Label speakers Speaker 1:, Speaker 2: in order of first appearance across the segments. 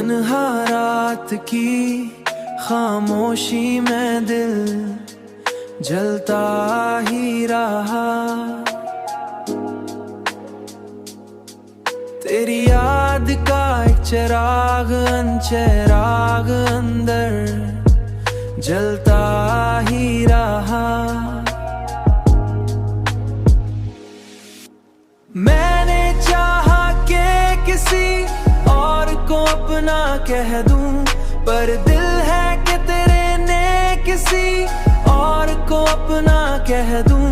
Speaker 1: तन्हा रात की खामोशी में दिल जलता ही रहा। तेरी याद का एक चिराग अंदर जलता ही रहा। मैंने चाहा कि किसी और को अपना कह दूं, पर दिल है कि तेरे ने किसी और को अपना कह दूं,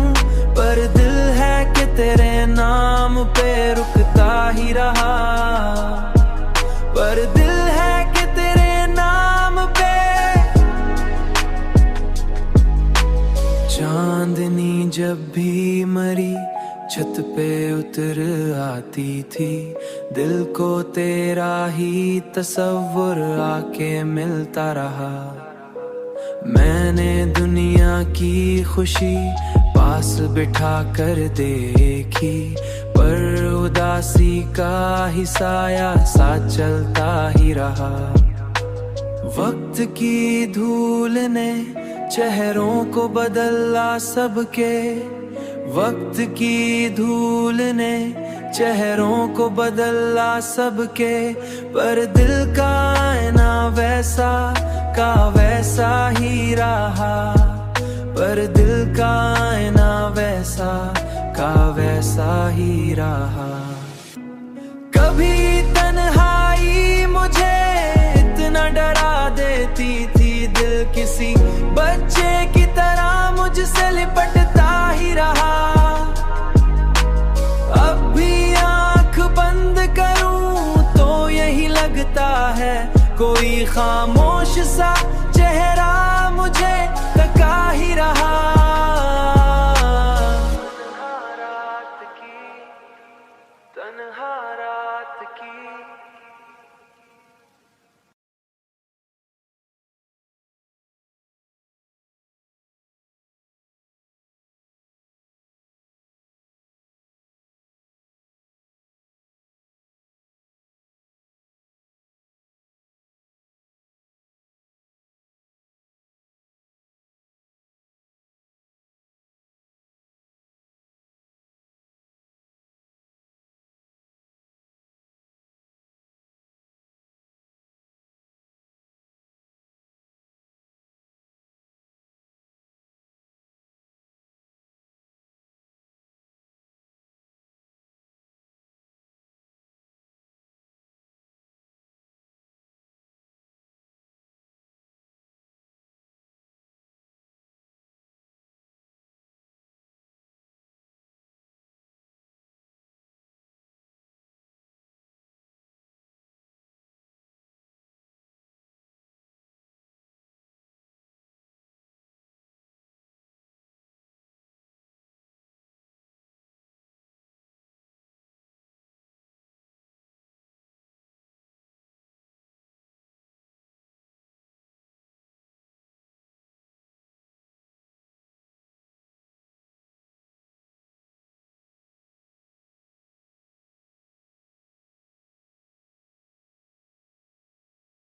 Speaker 1: पर दिल है कि तेरे नाम पे रुकता ही रहा। पर दिल है कि तेरे नाम पे। चांदनी जब भी मरी छत पे उतर आती थी, दिल को तेरा ही तस्वुर आके मिलता रहा। मैंने दुनिया की खुशी पास बिठा कर देखी, पर उदासी का ही साया साथ चलता ही रहा। वक्त की धूल ने चेहरों को बदला सबके, वक्त की धूल ने चेहरों को बदला सबके, पर दिल का आईना वैसा का वैसा ही रहा। पर दिल का आईना वैसा का वैसा ही रहा। कभी तन्हाई मुझे इतना डरा देती थी, दिल किसी बच्चे की तरह मुझसे लिपटता ही रहा। अब भी आंख बंद करूं तो यही लगता है, कोई खामोश सा चेहरा मुझे तका ही रहा।